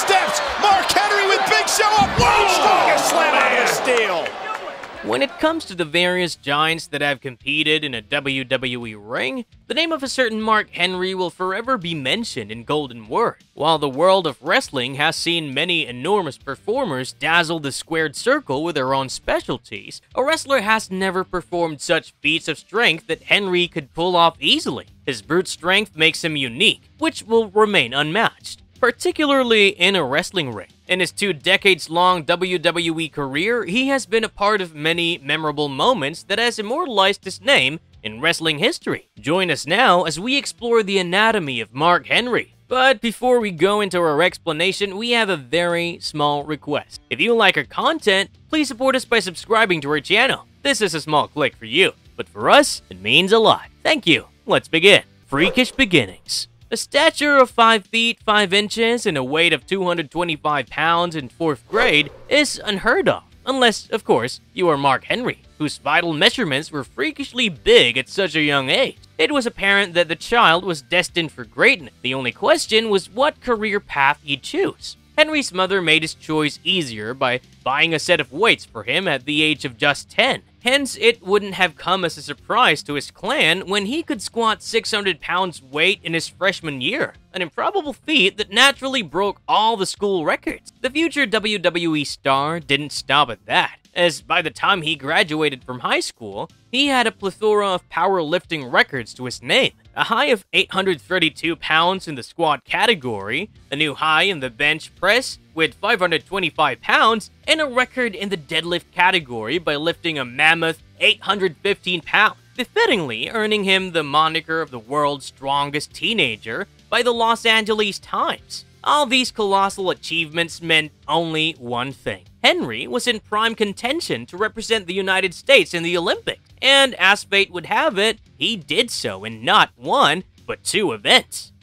steps. Mark Henry with Big Show up. Whoa! Strongest slam out of the steel. When it comes to the various giants that have competed in a WWE ring, the name of a certain Mark Henry will forever be mentioned in golden word. While the world of wrestling has seen many enormous performers dazzle the squared circle with their own specialties, a wrestler has never performed such feats of strength that Henry could pull off easily. His brute strength makes him unique, which will remain unmatched, particularly in a wrestling ring. In his 2 decades-long WWE career, he has been a part of many memorable moments that has immortalized his name in wrestling history. Join us now as we explore the anatomy of Mark Henry. But before we go into our explanation, we have a very small request. If you like our content, please support us by subscribing to our channel. This is a small click for you, but for us, it means a lot. Thank you. Let's begin. Freakish beginnings. A stature of 5 feet 5 inches and a weight of 225 pounds in 4th grade is unheard of, unless, of course, you are Mark Henry, whose vital measurements were freakishly big at such a young age. It was apparent that the child was destined for greatness. The only question was what career path he'd choose. Henry's mother made his choice easier by buying a set of weights for him at the age of just 10. Hence, it wouldn't have come as a surprise to his clan when he could squat 600 pounds weight in his freshman year, an improbable feat that naturally broke all the school records. The future WWE star didn't stop at that, as by the time he graduated from high school, he had a plethora of powerlifting records to his name. A high of 832 pounds in the squat category, a new high in the bench press with 525 pounds, and a record in the deadlift category by lifting a mammoth 815 pounds, befittingly earning him the moniker of the world's strongest teenager by the Los Angeles Times. All these colossal achievements meant only one thing. Henry was in prime contention to represent the United States in the Olympics, and as fate would have it, he did so in not 1, but 2 events.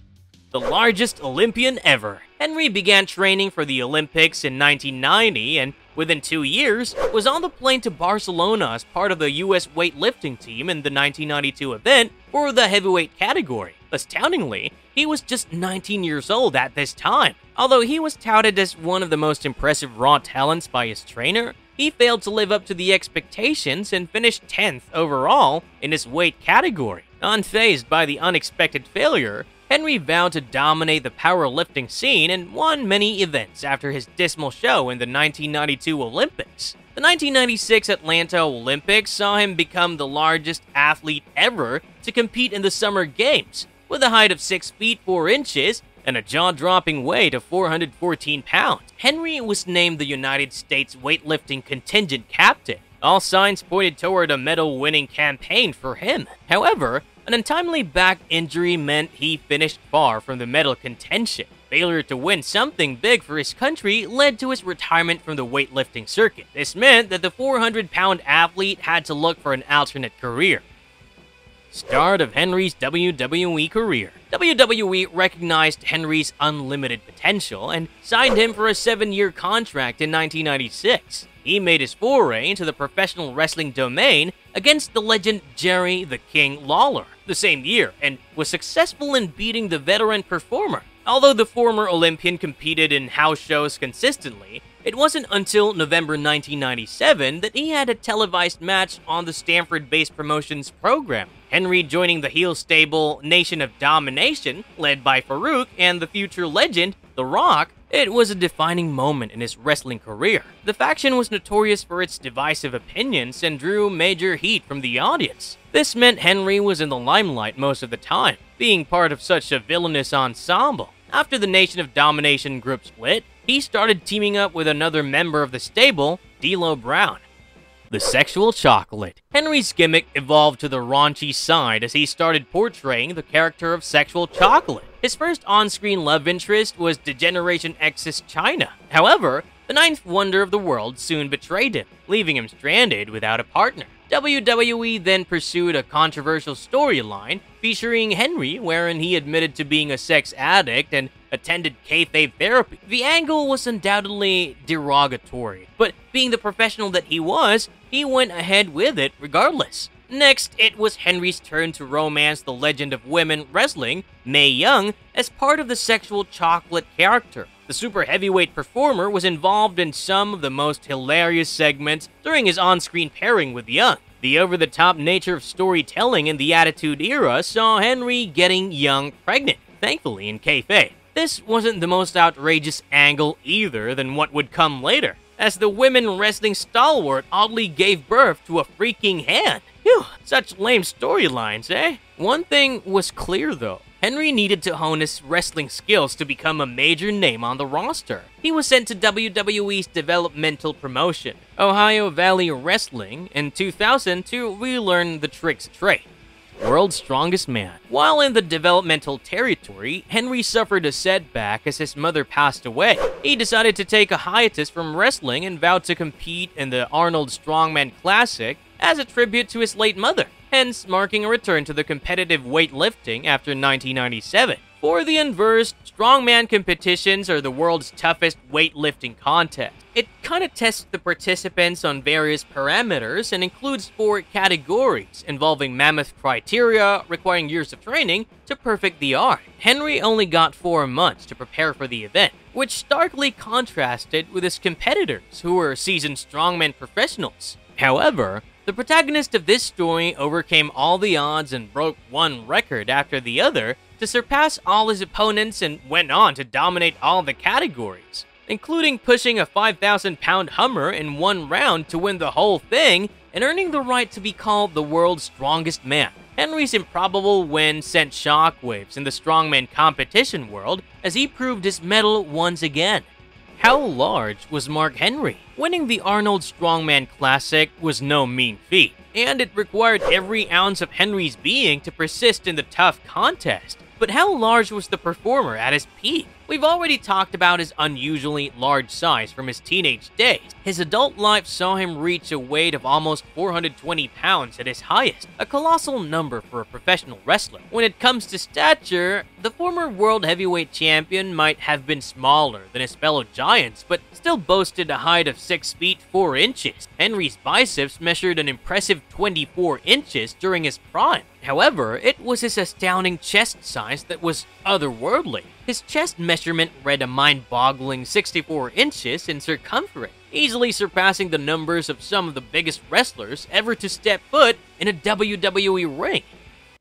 The largest Olympian ever. Henry began training for the Olympics in 1990 and within 2 years was on the plane to Barcelona as part of the US weightlifting team in the 1992 event for the heavyweight category. Astoundingly, he was just 19 years old at this time. Although he was touted as one of the most impressive raw talents by his trainer, he failed to live up to the expectations and finished 10th overall in his weight category. Unfazed by the unexpected failure, Henry vowed to dominate the powerlifting scene and won many events after his dismal show in the 1992 Olympics. The 1996 Atlanta Olympics saw him become the largest athlete ever to compete in the Summer Games, with a height of 6 feet 4 inches and a jaw-dropping weight of 414 pounds. Henry was named the United States weightlifting contingent captain. All signs pointed toward a medal-winning campaign for him. However, an untimely back injury meant he finished far from the medal contention. Failure to win something big for his country led to his retirement from the weightlifting circuit. This meant that the 400-pound athlete had to look for an alternate career. Start of Henry's WWE career. WWE recognized Henry's unlimited potential and signed him for a 7-year contract in 1996. He made his foray into the professional wrestling domain against the legend Jerry the King Lawler the same year and was successful in beating the veteran performer. Although the former Olympian competed in house shows consistently, it wasn't until November 1997 that he had a televised match on the Stanford-based promotions program. Henry joining the heel stable Nation of Domination, led by Farouk and the future legend, The Rock. It was a defining moment in his wrestling career. The faction was notorious for its divisive opinions and drew major heat from the audience. This meant Henry was in the limelight most of the time, being part of such a villainous ensemble. After the Nation of Domination group split, he started teaming up with another member of the stable, D'Lo Brown. The sexual chocolate. Henry's gimmick evolved to the raunchy side as he started portraying the character of sexual chocolate. His first on-screen love interest was Degeneration X's China. However, the ninth wonder of the world soon betrayed him, leaving him stranded without a partner. WWE then pursued a controversial storyline featuring Henry, wherein he admitted to being a sex addict and attended kayfabe therapy. The angle was undoubtedly derogatory, but being the professional that he was, he went ahead with it regardless. Next, it was Henry's turn to romance the legend of women wrestling, Mae Young, as part of the sexual chocolate character. The super heavyweight performer was involved in some of the most hilarious segments during his on-screen pairing with Young. The over-the-top nature of storytelling in the Attitude Era saw Henry getting Young pregnant, thankfully in kayfabe. This wasn't the most outrageous angle either than what would come later, as the women wrestling stalwart oddly gave birth to a freaking hand. Phew, such lame storylines, eh? One thing was clear though. Henry needed to hone his wrestling skills to become a major name on the roster. He was sent to WWE's developmental promotion, Ohio Valley Wrestling, in 2000 to relearn the tricks trade. World's Strongest Man. While in the developmental territory, Henry suffered a setback as his mother passed away. He decided to take a hiatus from wrestling and vowed to compete in the Arnold Strongman Classic as a tribute to his late mother, hence marking a return to the competitive weightlifting after 1997. For the inverse, strongman competitions are the world's toughest weightlifting contest. It kinda tests the participants on various parameters and includes 4 categories, involving mammoth criteria, requiring years of training to perfect the art. Henry only got 4 months to prepare for the event, which starkly contrasted with his competitors, who were seasoned strongman professionals. However, the protagonist of this story overcame all the odds and broke one record after the other to surpass all his opponents and went on to dominate all the categories, including pushing a 5,000-pound Hummer in one round to win the whole thing and earning the right to be called the world's strongest man. Henry's improbable win sent shockwaves in the strongman competition world as he proved his mettle once again. How large was Mark Henry? Winning the Arnold Strongman Classic was no mean feat, and it required every ounce of Henry's being to persist in the tough contest. But how large was the performer at his peak? We've already talked about his unusually large size from his teenage days. His adult life saw him reach a weight of almost 420 pounds at his highest, a colossal number for a professional wrestler. When it comes to stature, the former world heavyweight champion might have been smaller than his fellow giants, but still boasted a height of 6 feet 4 inches. Henry's biceps measured an impressive 24 inches during his prime. However, it was his astounding chest size that was otherworldly. His chest measurement read a mind-boggling 64 inches in circumference, easily surpassing the numbers of some of the biggest wrestlers ever to step foot in a WWE ring.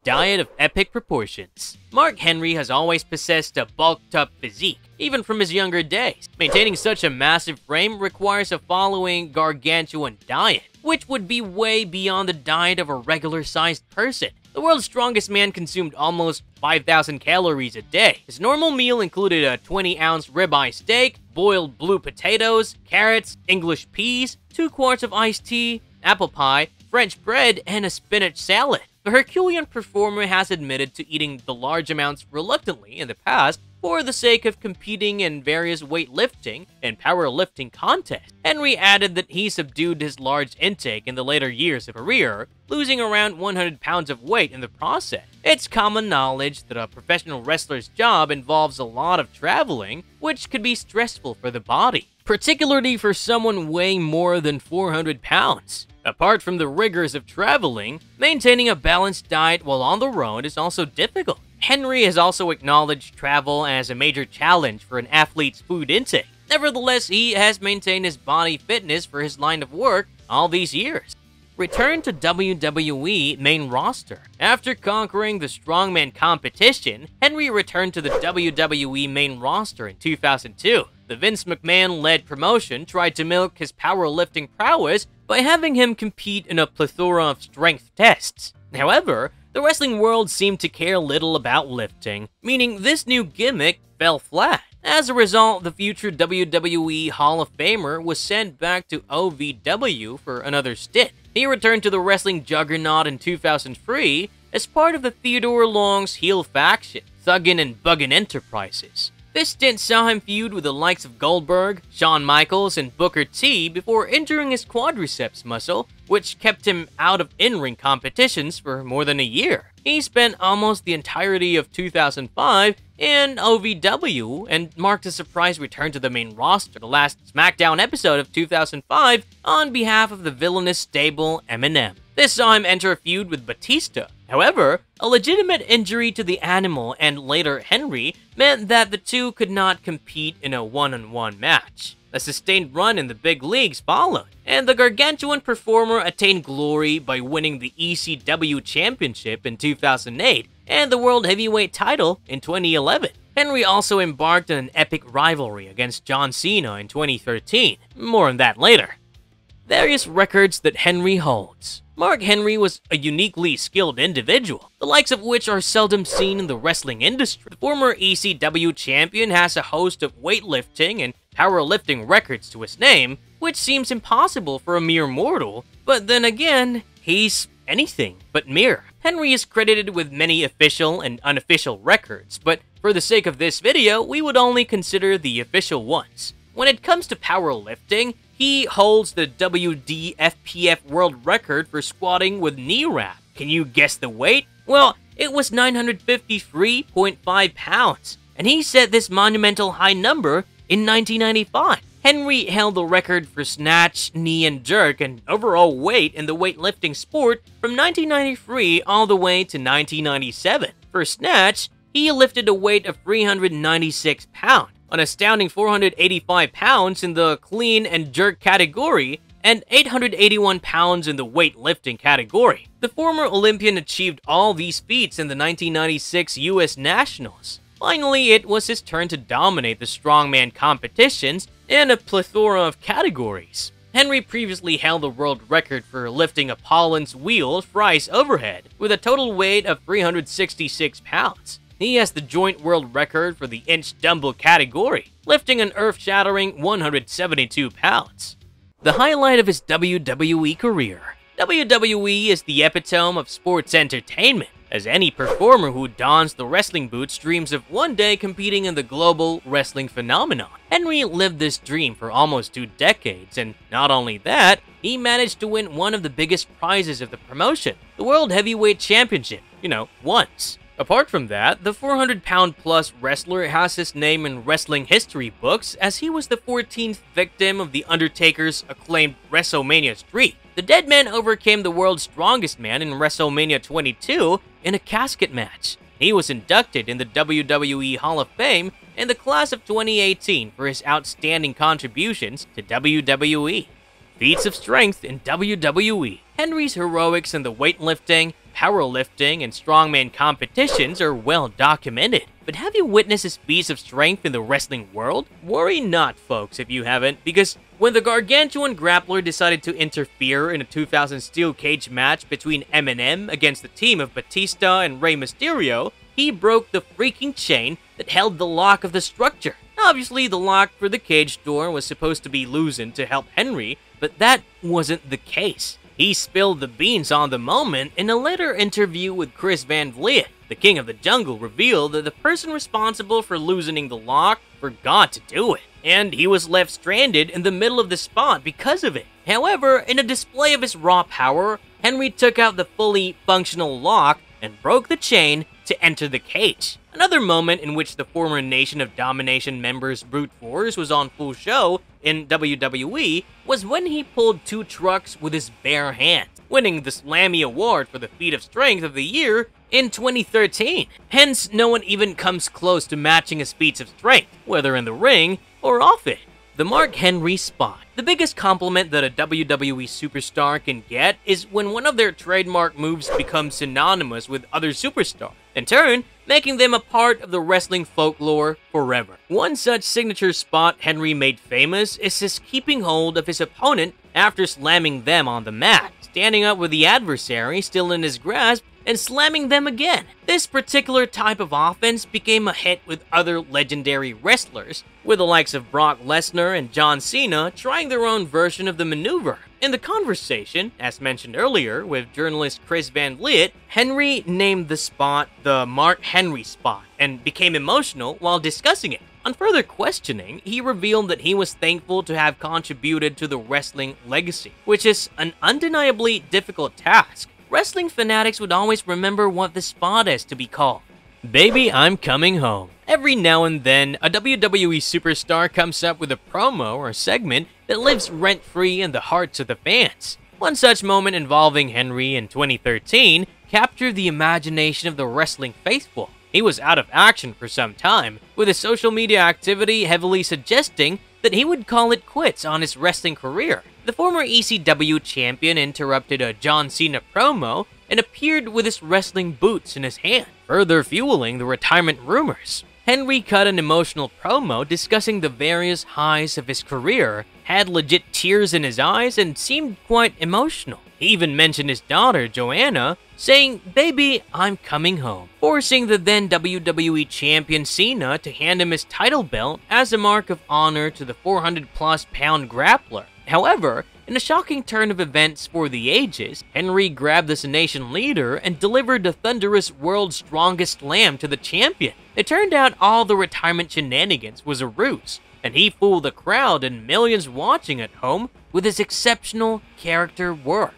Diet of epic proportions. Mark Henry has always possessed a bulked-up physique, even from his younger days. Maintaining such a massive frame requires a following gargantuan diet, which would be way beyond the diet of a regular-sized person. The world's strongest man consumed almost 5,000 calories a day. His normal meal included a 20-ounce ribeye steak, boiled blue potatoes, carrots, English peas, 2 quarts of iced tea, apple pie, French bread, and a spinach salad. The Herculean performer has admitted to eating the large amounts reluctantly in the past for the sake of competing in various weightlifting and powerlifting contests. Henry added that he subdued his large intake in the later years of career, losing around 100 pounds of weight in the process. It's common knowledge that a professional wrestler's job involves a lot of traveling, which could be stressful for the body, particularly for someone weighing more than 400 pounds. Apart from the rigors of traveling, maintaining a balanced diet while on the road is also difficult. Henry has also acknowledged travel as a major challenge for an athlete's food intake. Nevertheless, he has maintained his body fitness for his line of work all these years. Return to WWE main roster. After conquering the strongman competition, Henry returned to the WWE main roster in 2002. The Vince McMahon-led promotion tried to milk his powerlifting prowess by having him compete in a plethora of strength tests. However, the wrestling world seemed to care little about lifting, meaning this new gimmick fell flat. As a result, the future WWE Hall of Famer was sent back to OVW for another stint. He returned to the wrestling juggernaut in 2003 as part of the Theodore Long's heel faction, Thuggin' and Buggin' Enterprises. This stint saw him feud with the likes of Goldberg, Shawn Michaels, and Booker T before injuring his quadriceps muscle, which kept him out of in-ring competitions for more than a year. He spent almost the entirety of 2005 in OVW and marked a surprise return to the main roster the last SmackDown episode of 2005 on behalf of the villainous stable M&M. This saw him enter a feud with Batista. However, a legitimate injury to the Animal and later Henry meant that the two could not compete in a one-on-one match. A sustained run in the big leagues followed, and the gargantuan performer attained glory by winning the ECW Championship in 2008 and the World Heavyweight title in 2011. Henry also embarked on an epic rivalry against John Cena in 2013. More on that later. Various records that Henry holds. Mark Henry was a uniquely skilled individual, the likes of which are seldom seen in the wrestling industry. The former ECW champion has a host of weightlifting and powerlifting records to his name, which seems impossible for a mere mortal, but then again, he's anything but mere. Henry is credited with many official and unofficial records, but for the sake of this video, we would only consider the official ones. When it comes to powerlifting, he holds the WDFPF world record for squatting with knee wrap. Can you guess the weight? Well, it was 953.5 pounds, and he set this monumental high number in 1995. Henry held the record for snatch, knee and jerk, and overall weight in the weightlifting sport from 1993 all the way to 1997. For snatch, he lifted a weight of 396 pounds, an astounding 485 pounds in the clean and jerk category, and 881 pounds in the weightlifting category. The former Olympian achieved all these feats in the 1996 US Nationals. Finally, it was his turn to dominate the strongman competitions in a plethora of categories. Henry previously held the world record for lifting a Pollen's wheel thrice overhead, with a total weight of 366 pounds. He has the joint world record for the inch dumbbell category, lifting an earth-shattering 172 pounds. The highlight of his WWE career. WWE is the epitome of sports entertainment, as any performer who dons the wrestling boots dreams of one day competing in the global wrestling phenomenon. Henry lived this dream for almost 2 decades, and not only that, he managed to win one of the biggest prizes of the promotion, the World Heavyweight Championship, once. Apart from that, the 400-pound-plus wrestler has his name in wrestling history books as he was the 14th victim of The Undertaker's acclaimed WrestleMania streak. The Dead Man overcame the world's strongest man in WrestleMania 22 in a casket match. He was inducted in the WWE Hall of Fame in the class of 2018 for his outstanding contributions to WWE. Feats of strength in WWE. Henry's heroics in the weightlifting, powerlifting, and strongman competitions are well documented. But have you witnessed his feats of strength in the wrestling world? Worry not, folks, if you haven't, because when the gargantuan grappler decided to interfere in a 2000 steel cage match between M&M against the team of Batista and Rey Mysterio, he broke the freaking chain that held the lock of the structure. Obviously, the lock for the cage door was supposed to be loosened to help Henry, but that wasn't the case. He spilled the beans on the moment. In a later interview with Chris Van Vliet, the King of the Jungle revealed that the person responsible for loosening the lock forgot to do it, and he was left stranded in the middle of the spot because of it. However, in a display of his raw power, Henry took out the fully functional lock and broke the chain to enter the cage. Another moment in which the former Nation of Domination members' brute force was on full show in WWE was when he pulled 2 trucks with his bare hands, winning the Slammy Award for the Feat of Strength of the Year in 2013. Hence, no one even comes close to matching his feats of strength, whether in the ring or off it. The Mark Henry Spot. The biggest compliment that a WWE superstar can get is when one of their trademark moves becomes synonymous with other superstars, in turn, making them a part of the wrestling folklore forever. One such signature spot Henry made famous is his keeping hold of his opponent after slamming them on the mat, standing up with the adversary still in his grasp and slamming them again. This particular type of offense became a hit with other legendary wrestlers, with the likes of Brock Lesnar and John Cena trying their own version of the maneuver. In the conversation, as mentioned earlier with journalist Chris Van Vliet, Henry named the spot the Mark Henry Spot and became emotional while discussing it. On further questioning, he revealed that he was thankful to have contributed to the wrestling legacy, which is an undeniably difficult task. Wrestling fanatics would always remember what the spot is to be called. Baby, I'm coming home. Every now and then, a WWE superstar comes up with a promo or segment that lives rent-free in the hearts of the fans. One such moment involving Henry in 2013 captured the imagination of the wrestling faithful. He was out of action for some time, with his social media activity heavily suggesting that he would call it quits on his wrestling career. The former ECW champion interrupted a John Cena promo and appeared with his wrestling boots in his hand, further fueling the retirement rumors. Henry cut an emotional promo discussing the various highs of his career, had legit tears in his eyes, and seemed quite emotional. He even mentioned his daughter, Joanna, saying, "Baby, I'm coming home," forcing the then WWE champion Cena to hand him his title belt as a mark of honor to the 400-plus pound grappler. However, in a shocking turn of events for the ages, Henry grabbed the nation leader and delivered the thunderous World's Strongest Slam to the champion. It turned out all the retirement shenanigans was a ruse, and he fooled the crowd and millions watching at home with his exceptional character work.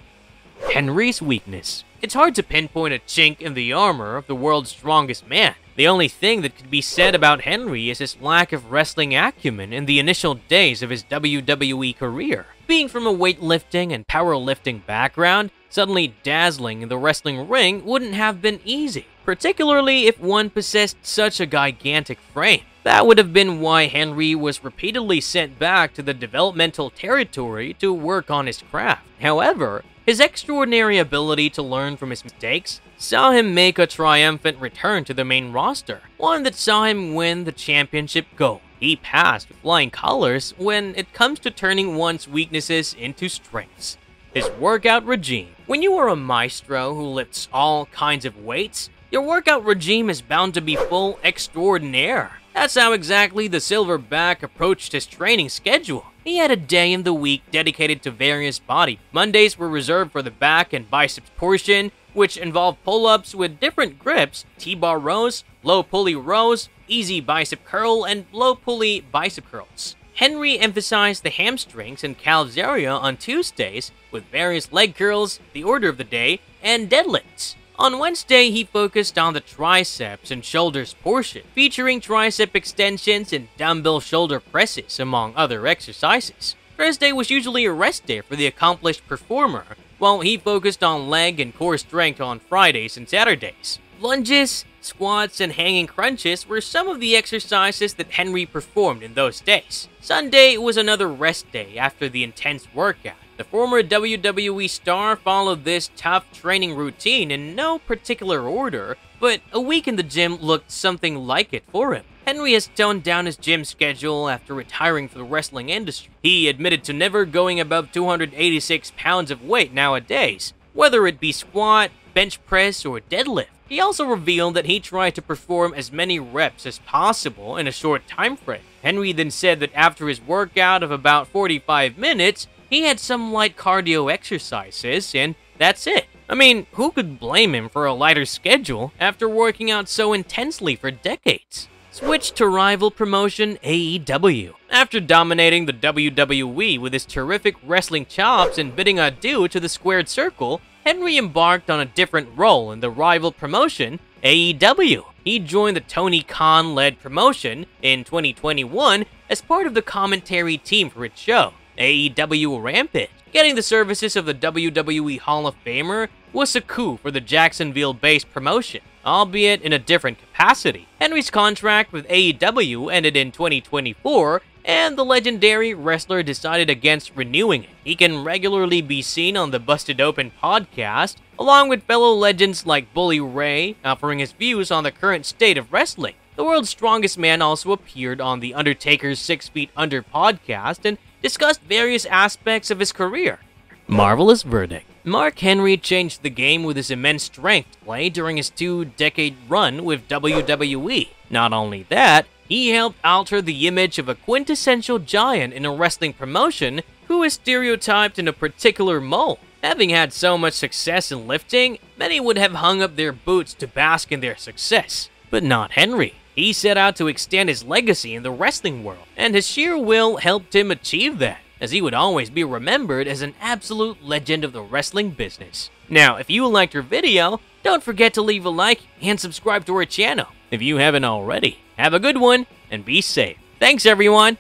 Henry's weakness. It's hard to pinpoint a chink in the armor of the world's strongest man. The only thing that could be said about Henry is his lack of wrestling acumen in the initial days of his WWE career. Being from a weightlifting and powerlifting background, suddenly dazzling in the wrestling ring wouldn't have been easy, particularly if one possessed such a gigantic frame. That would have been why Henry was repeatedly sent back to the developmental territory to work on his craft. However, his extraordinary ability to learn from his mistakes saw him make a triumphant return to the main roster, one that saw him win the championship gold. He passed with flying colors when it comes to turning one's weaknesses into strengths. His workout regime. When you are a maestro who lifts all kinds of weights, your workout regime is bound to be full extraordinaire. That's how exactly the Silverback approached his training schedule. He had a day in the week dedicated to various body. Mondays were reserved for the back and biceps portion, which involved pull-ups with different grips, T-bar rows, low pulley rows, easy bicep curl, and low pulley bicep curls. Henry emphasized the hamstrings and calves area on Tuesdays, with various leg curls, the order of the day, and deadlifts. On Wednesday, he focused on the triceps and shoulders portion, featuring tricep extensions and dumbbell shoulder presses, among other exercises. Thursday was usually a rest day for the accomplished performer, while he focused on leg and core strength on Fridays and Saturdays. Lunges, squats, and hanging crunches were some of the exercises that Henry performed in those days. Sunday was another rest day after the intense workout. The former WWE star followed this tough training routine in no particular order, but a week in the gym looked something like it for him. Henry has toned down his gym schedule after retiring from the wrestling industry. He admitted to never going above 286 pounds of weight nowadays, whether it be squat, bench press, or deadlift. He also revealed that he tried to perform as many reps as possible in a short time frame. Henry then said that after his workout of about 45 minutes, he had some light cardio exercises, and that's it. I mean, who could blame him for a lighter schedule after working out so intensely for decades? Switch to rival promotion AEW. After dominating the WWE with his terrific wrestling chops and bidding adieu to the Squared Circle, Henry embarked on a different role in the rival promotion AEW. He joined the Tony Khan-led promotion in 2021 as part of the commentary team for its show, AEW Rampage. Getting the services of the WWE Hall of Famer was a coup for the Jacksonville-based promotion, albeit in a different capacity. Henry's contract with AEW ended in 2024, and the legendary wrestler decided against renewing it. He can regularly be seen on the Busted Open podcast, along with fellow legends like Bully Ray, offering his views on the current state of wrestling. The world's strongest man also appeared on The Undertaker's 6 Feet Under podcast and discussed various aspects of his career. Marvelous verdict. Mark Henry changed the game with his immense strength play during his 2-decade run with WWE. Not only that, he helped alter the image of a quintessential giant in a wrestling promotion who is stereotyped in a particular mold. Having had so much success in lifting, many would have hung up their boots to bask in their success. But not Henry. He set out to extend his legacy in the wrestling world, and his sheer will helped him achieve that, as he would always be remembered as an absolute legend of the wrestling business. Now, if you liked our video, don't forget to leave a like and subscribe to our channel if you haven't already. Have a good one, and be safe. Thanks, everyone!